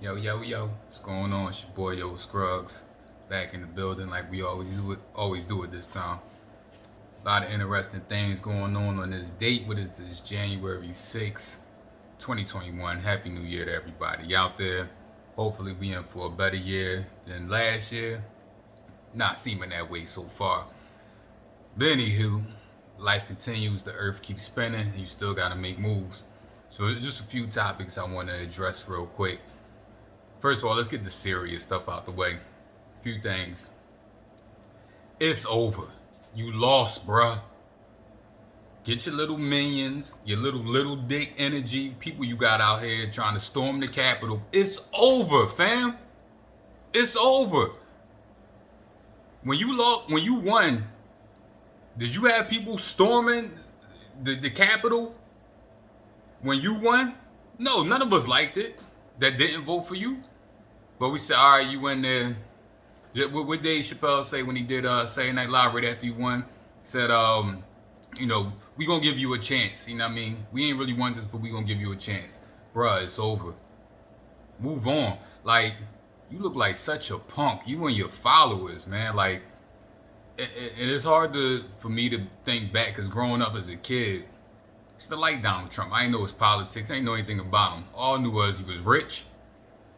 Yo, what's going on? It's your boy Yo Scruggs, back in the building like we always do it this time. A lot of interesting things going on this date. What is this? January 6th, 2021. Happy New Year to everybody out there. Hopefully we in for a better year than last year. Not seeming that way so far. But anywho, life continues, the earth keeps spinning, you still gotta make moves. So just a few topics I want to address real quick. First of all, let's get the serious stuff out the way. A few things. It's over. You lost, bruh. Get your little minions, your little dick energy, people you got out here trying to storm the Capitol. It's over, fam. It's over. When you won, did you have people storming the Capitol when you won? No, none of us liked it that didn't vote for you. But we said, all right, you went there. What Dave Chappelle say when he did Saturday Night Live right after he won? He said, we gonna give you a chance. You know what I mean? We ain't really want this, but we gonna give you a chance. Bruh, it's over. Move on. Like, you look like such a punk. You and your followers, man. Like, it's hard for me to think back, because growing up as a kid, I used to like Donald Trump. I didn't know his politics. I didn't know anything about him. All I knew was he was rich.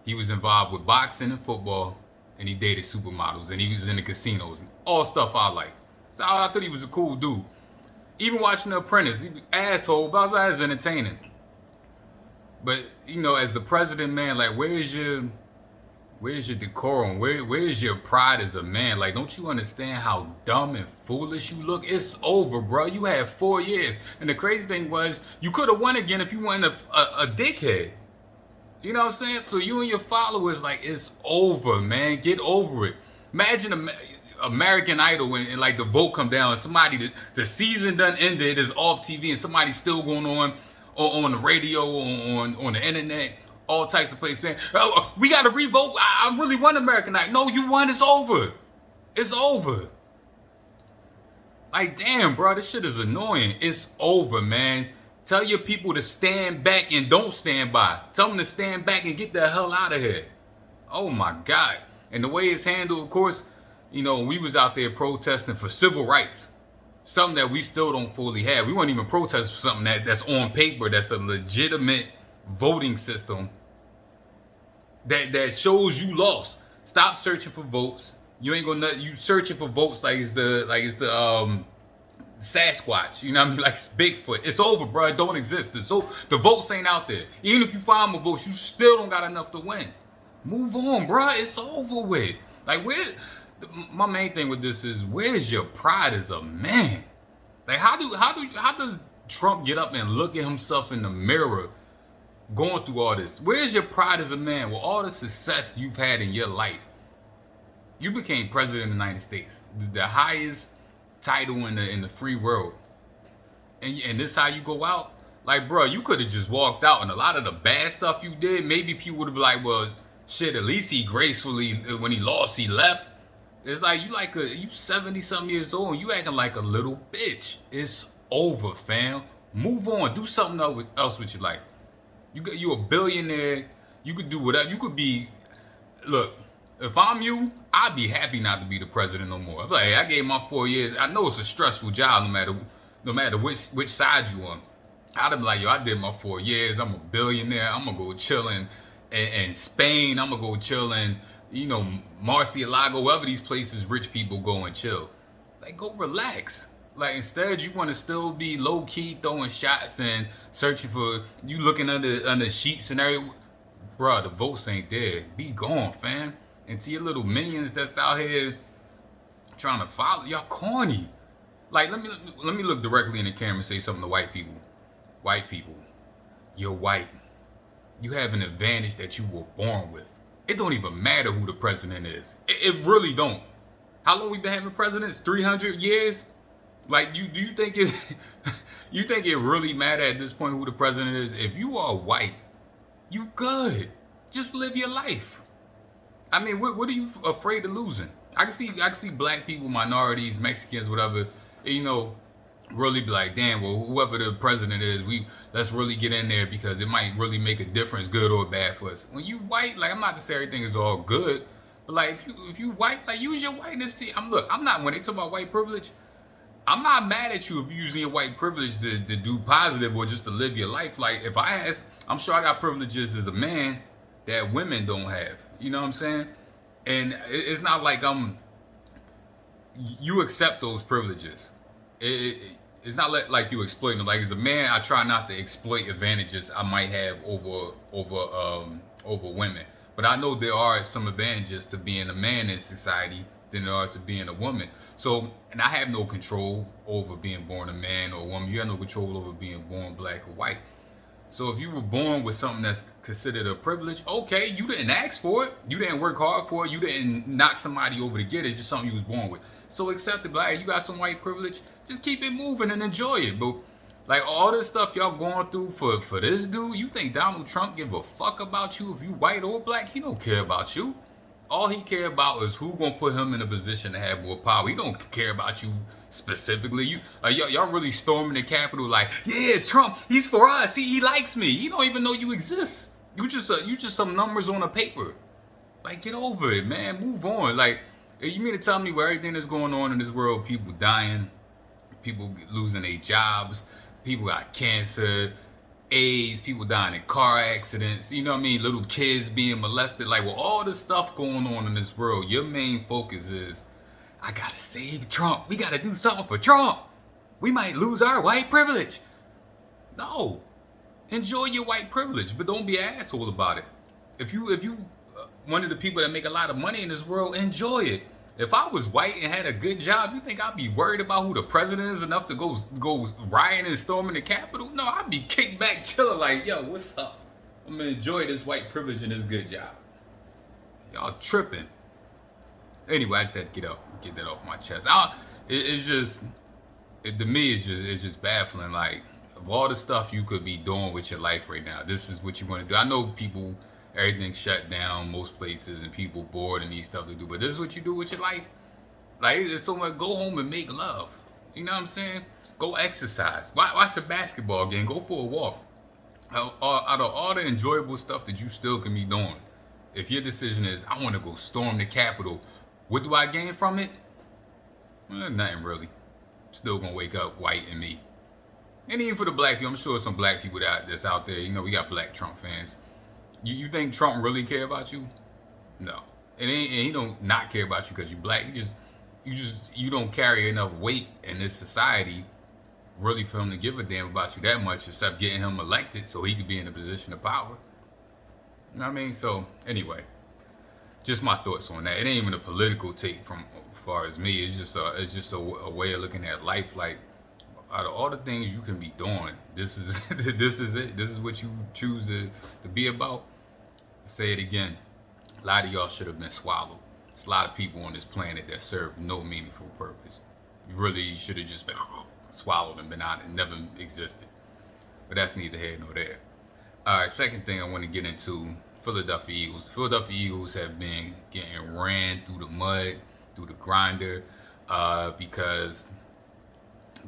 He was involved with boxing and football, and he dated supermodels, and he was in the casinos. All stuff I like. So I thought he was a cool dude. Even watching The Apprentice, he was asshole, but I was entertaining. But as the president, man, like where's your decorum? Where's your pride as a man? Like, don't you understand how dumb and foolish you look? It's over, bro. You had 4 years, and the crazy thing was you could have won again if you weren't a dickhead. You know what I'm saying? So you and your followers, like, it's over, man. Get over it. Imagine American Idol and like the vote come down and somebody, the season done ended, is off TV, and somebody's still going on the radio, on the internet, all types of places saying, oh, we got to revote. I really won American Idol. No, you won. It's over. It's over. Like, damn, bro, this shit is annoying. It's over, man. Tell your people to stand back and don't stand by. Tell them to stand back and get the hell out of here. Oh, my God. And the way it's handled, of course, we was out there protesting for civil rights. Something that we still don't fully have. We weren't even protesting for something that's on paper, that's a legitimate voting system that shows you lost. Stop searching for votes. You ain't gonna, you searching for votes like it's the Sasquatch, you know what I mean? Like it's Bigfoot. It's over, bro. It don't exist. So the votes ain't out there. Even if you find more votes, you still don't got enough to win. Move on, bro. It's over with. Like, my main thing with this is, where's your pride as a man? Like, how does Trump get up and look at himself in the mirror going through all this? Where's your pride as a man with all the success you've had in your life? You became president of the United States, the highest title in the free world, and this how you go out? Like, bro, you could have just walked out, and a lot of the bad stuff you did, maybe people would have been like, well, shit, at least he gracefully, when he lost, he left. It's like you 70 something years old and you acting like a little bitch. It's over, fam. Move on. Do something else with your life. You a billionaire. You could do whatever. You could be. Look, if I'm you, I'd be happy not to be the president no more. I'm like, hey, I gave my 4 years. I know it's a stressful job, no matter which side you on. I'd be like, yo, I did my 4 years. I'm a billionaire. I'm gonna go chilling in Spain. I'm gonna go chilling, Marcialago, wherever these places rich people go and chill. Like, go relax. Like, instead you want to still be low key throwing shots and searching for, you looking under sheets and everything. Bruh, the votes ain't there. Be gone, fam. And to your little minions that's out here trying to follow, y'all corny. Like, let me look directly in the camera and say something to white people. White people, you're white. You have an advantage that you were born with. It don't even matter who the president is. It really don't. How long we been having presidents? 300 years? Like, do you think you think it really matter at this point who the president is? If you are white, you good. Just live your life. I mean, what are you afraid of losing? I can see black people, minorities, Mexicans, whatever, really be like, damn, well, whoever the president is, let's really get in there because it might really make a difference, good or bad for us. When you white, like I'm not to say everything is all good, but like if you white, like use your whiteness to. I'm not when they talk about white privilege. I'm not mad at you if you're using your white privilege to do positive or just to live your life. Like if I ask, I'm sure I got privileges as a man that women don't have. You know what I'm saying? And it's not like you accept those privileges. It's not like you exploit them. Like as a man, I try not to exploit advantages I might have over women. But I know there are some advantages to being a man in society than there are to being a woman. So, and I have no control over being born a man or a woman. You have no control over being born black or white. So if you were born with something that's considered a privilege, okay, you didn't ask for it. You didn't work hard for it. You didn't knock somebody over to get it. It's just something you was born with. So accept it. Like, you got some white privilege, just keep it moving and enjoy it. But like all this stuff y'all going through for this dude, you think Donald Trump give a fuck about you if you white or black? He don't care about you. All he care about is who gonna put him in a position to have more power. He don't care about you specifically. Y'all really storming the Capitol like, yeah, Trump, he's for us. He likes me. He don't even know you exist. You just some numbers on a paper. Like, get over it, man. Move on. Like, you mean to tell me where everything that's going on in this world, people dying, people losing their jobs, people got cancer, AIDS, people dying in car accidents, you know what I mean? Little kids being molested. Like, with all this stuff going on in this world, your main focus is, I gotta save Trump. We gotta do something for Trump. We might lose our white privilege. No. Enjoy your white privilege, but don't be an asshole about it. If you one of the people that make a lot of money in this world, enjoy it. If I was white and had a good job, you think I'd be worried about who the president is enough to go rioting and storming the Capitol? No, I'd be kicked back chilling like, yo, what's up? I'm gonna enjoy this white privilege and this good job. Y'all tripping. Anyway, I just had to get that off my chest. To me, it's just baffling. Like, of all the stuff you could be doing with your life right now, this is what you want to do. I know everything's shut down most places and people bored and need stuff to do, but this is what you do with your life. Like, it's so much. Go home and make love. You know what I'm saying? Go exercise. Watch a basketball game. Go for a walk. Out of all the enjoyable stuff that you still can be doing, if your decision is, I want to go storm the Capitol, what do I gain from it? Well, nothing really. Still gonna wake up white and me. And even for the black people, I'm sure some black people that's out there. You know, we got black Trump fans. You think Trump really care about you? No. And he don't not care about you because you black. You don't carry enough weight in this society really for him to give a damn about you that much, except getting him elected so he could be in a position of power. You know what I mean? So anyway, just my thoughts on that. It ain't even a political take from as far as me. It's just a way of looking at life. Like, out of all the things you can be doing, this is this is it. This is what you choose to be about. I'll say it again. A lot of y'all should have been swallowed. There's a lot of people on this planet that serve no meaningful purpose. You really should have just been swallowed and been out and never existed. But that's neither here nor there. All right, second thing I want to get into, Philadelphia Eagles. Philadelphia Eagles have been getting ran through the mud, through the grinder, because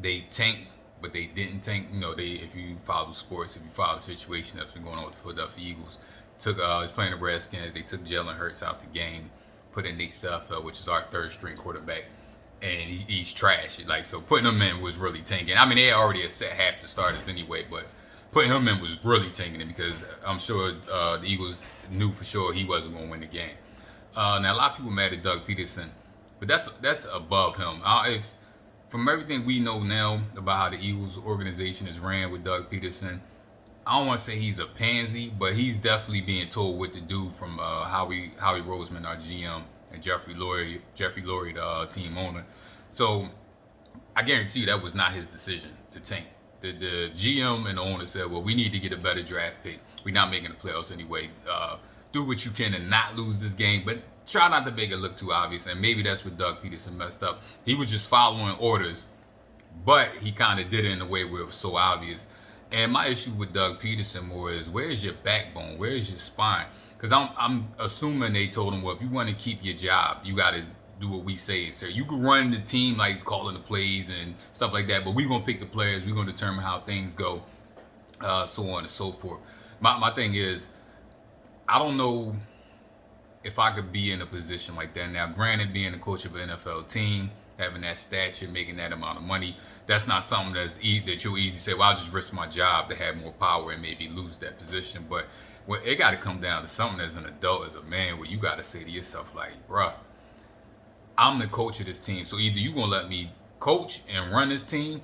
they tanked, but they didn't tank. You know, if you follow sports, if you follow the situation that's been going on with the Philadelphia Eagles, was playing the Redskins. They took Jalen Hurts out the game, put in Nate Sudfeld, which is our third string quarterback, and he's trash. Like, so putting him in was really tanking. I mean, they already had set half the starters anyway, but putting him in was really tanking it because I'm sure the Eagles knew for sure he wasn't going to win the game. Now, a lot of people mad at Doug Peterson, but that's above him. From everything we know now about how the Eagles organization is ran with Doug Peterson, I don't want to say he's a pansy, but he's definitely being told what to do from Howie Roseman, our GM, and Jeffrey Lurie, the team owner. So I guarantee you that was not his decision to tank. The GM and the owner said, well, we need to get a better draft pick. We're not making the playoffs anyway. Do what you can and not lose this game, but try not to make it look too obvious. And maybe that's what Doug Peterson messed up. He was just following orders, but he kind of did it in a way where it was so obvious. And my issue with Doug Peterson more is, where's your backbone? Where's your spine? Because I'm assuming they told him, well, if you want to keep your job, you got to do what we say, sir. You can run the team like calling the plays and stuff like that, but we're gonna pick the players. We're gonna determine how things go, so on and so forth. My thing is, I don't know if I could be in a position like that. Now, granted, being the coach of an NFL team, having that stature, making that amount of money, that's not something that you'll easily say, well, I'll just risk my job to have more power and maybe lose that position. But it got to come down to something as an adult, as a man, where you got to say to yourself, like, bruh, I'm the coach of this team. So either you going to let me coach and run this team,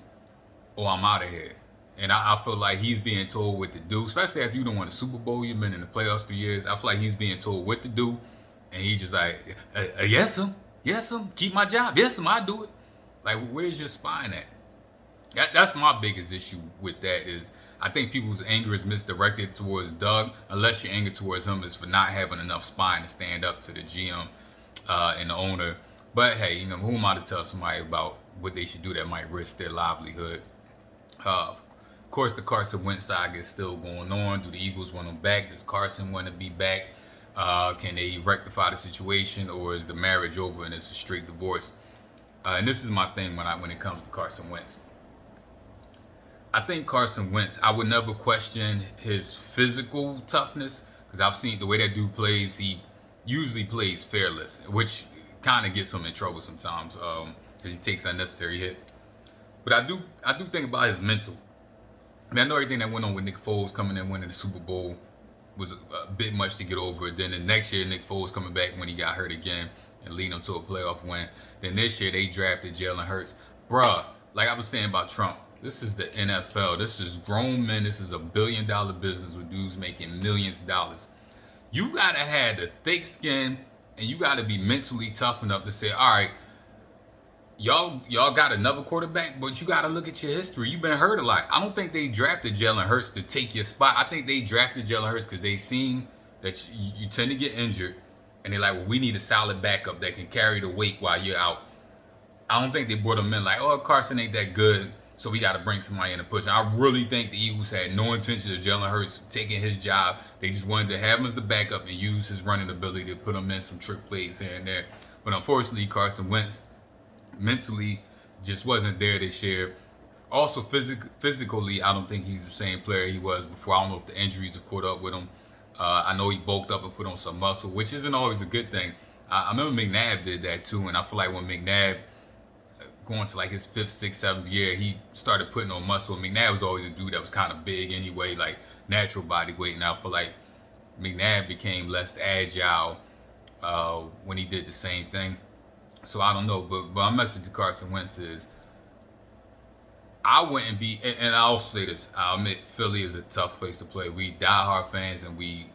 or I'm out of here. And I feel like he's being told what to do, especially after you don't win a Super Bowl. You've been in the playoffs 3 years. I feel like he's being told what to do. And he's just like, yes, keep my job. Yes, I do it. Like, where's your spine at? That's my biggest issue with that is I think people's anger is misdirected towards Doug, unless your anger towards him is for not having enough spine to stand up to the GM and the owner. But, hey, who am I to tell somebody about what they should do that might risk their livelihood? Of course, the Carson Wentz saga is still going on. Do the Eagles want him back? Does Carson want to be back? Can they rectify the situation, or is the marriage over and it's a straight divorce? And this is my thing when it comes to Carson Wentz. I think Carson Wentz, I would never question his physical toughness, because I've seen the way that dude plays. He usually plays fearless, which kind of gets him in trouble sometimes because he takes unnecessary hits. But I do think about his mental. I mean, I know everything that went on with Nick Foles coming in winning the Super Bowl was a bit much to get over. Then the next year, Nick Foles coming back when he got hurt again and leading them to a playoff win. Then this year, they drafted Jalen Hurts. Bruh, like I was saying about Trump, this is the NFL. This is grown men. This is $1 billion business with dudes making millions of dollars. You got to have the thick skin, and you got to be mentally tough enough to say, all right, y'all got another quarterback, but you got to look at your history. You've been hurt a lot. I don't think they drafted Jalen Hurts to take your spot. I think they drafted Jalen Hurts because they seen that you tend to get injured, and they're like, well, we need a solid backup that can carry the weight while you're out. I don't think they brought him in like, oh, Carson ain't that good, so we got to bring somebody in to push him. I really think the Eagles had no intention of Jalen Hurts taking his job. They just wanted to have him as the backup and use his running ability to put him in some trick plays here and there. But unfortunately, Carson Wentz mentally just wasn't there this year. Also, physically, I don't think he's the same player he was before. I don't know if the injuries have caught up with him. I know he bulked up and put on some muscle, which isn't always a good thing. I remember McNabb did that too, and I feel like when McNabb, going to like his 5th, 6th, 7th year, he started putting on muscle. McNabb was always a dude that was kind of big anyway, like natural body weight. And I feel like McNabb became less agile when he did the same thing. So I don't know, but my message to Carson Wentz is, I wouldn't be, and I also say this, I'll admit Philly is a tough place to play. We diehard fans and we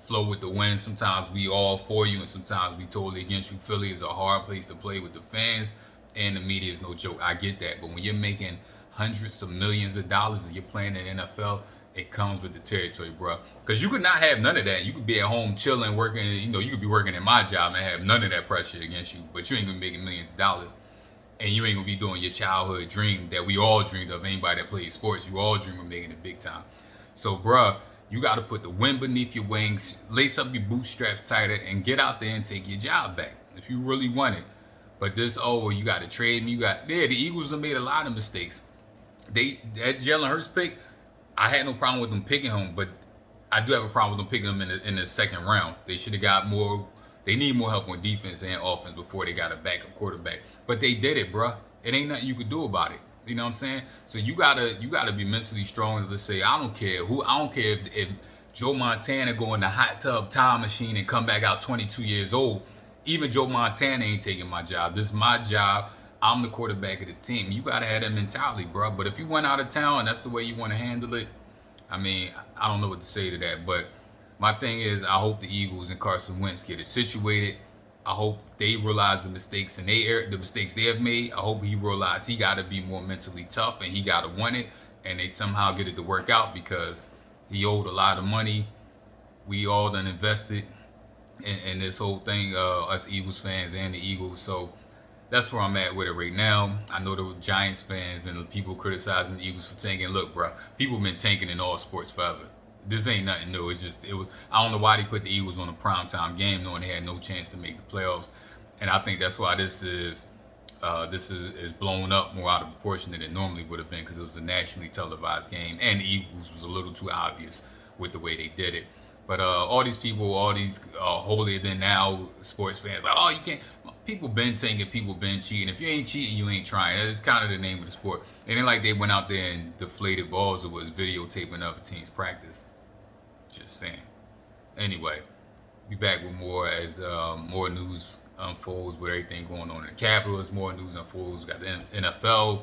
flow with the wind. Sometimes we all for you and sometimes we totally against you. Philly is a hard place to play with the fans, and the media is no joke. I get that, but when you're making hundreds of millions of dollars and you're playing in the NFL, it comes with the territory, bro. Because you could not have none of that. You could be at home chilling, working. You could be working in my job and have none of that pressure against you. But you ain't gonna be making millions of dollars, and you ain't gonna be doing your childhood dream that we all dreamed of. Anybody that plays sports, you all dream of making it big time. So, bro, you got to put the wind beneath your wings, lace up your bootstraps tighter, and get out there and take your job back if you really want it. But this, you got to trade me. The Eagles have made a lot of mistakes. That Jalen Hurts pick, I had no problem with them picking him, but I do have a problem with them picking him in the second round. They should have got more. They need more help on defense and offense before they got a backup quarterback. But they did it, bruh. It ain't nothing you could do about it. You know what I'm saying? So you gotta be mentally strong to say, I don't care if Joe Montana go in the hot tub time machine and come back out 22 years old. Even Joe Montana ain't taking my job. This is my job. I'm the quarterback of this team. You got to have that mentality, bro. But if you went out of town and that's the way you want to handle it, I mean, I don't know what to say to that. But my thing is, I hope the Eagles and Carson Wentz get it situated. I hope they realize the mistakes the mistakes they have made. I hope he realized he got to be more mentally tough and he got to want it. And they somehow get it to work out because he owed a lot of money. We all done invested in this whole thing, us Eagles fans and the Eagles. So that's where I'm at with it right now. I know the Giants fans and the people criticizing the Eagles for tanking. Look, bro, people been tanking in all sports forever. This ain't nothing new. I don't know why they put the Eagles on a primetime game knowing they had no chance to make the playoffs. And I think that's why this is blown up more out of proportion than it normally would have been, because it was a nationally televised game, and the Eagles was a little too obvious with the way they did it. But all these people, all these holier than now sports fans, like, oh, you can't. People been tanking, people been cheating. If you ain't cheating, you ain't trying. That's kind of the name of the sport. It ain't like they went out there and deflated balls or was videotaping other teams' practice. Just saying. Anyway, be back with more as more news unfolds with everything going on in the Capitals. More news unfolds. Got the NFL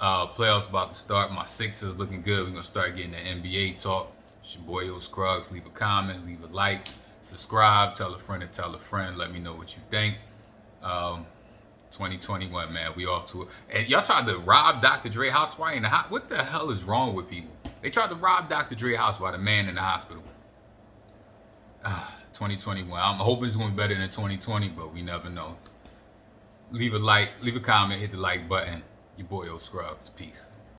playoffs about to start. My Sixers looking good. We're going to start getting the NBA talk. It's your boy Yo Scruggs. Leave a comment, leave a like, subscribe, tell a friend and tell a friend. Let me know what you think. 2021, man, we off to it. And y'all tried to rob Dr. Dre house while in the hospital. What the hell is wrong with people? They tried to rob Dr. Dre house while the man in the hospital. 2021. I'm hoping it's going to be better than 2020, but we never know. Leave a like, leave a comment, hit the like button. Your boy Yo Scruggs. Peace.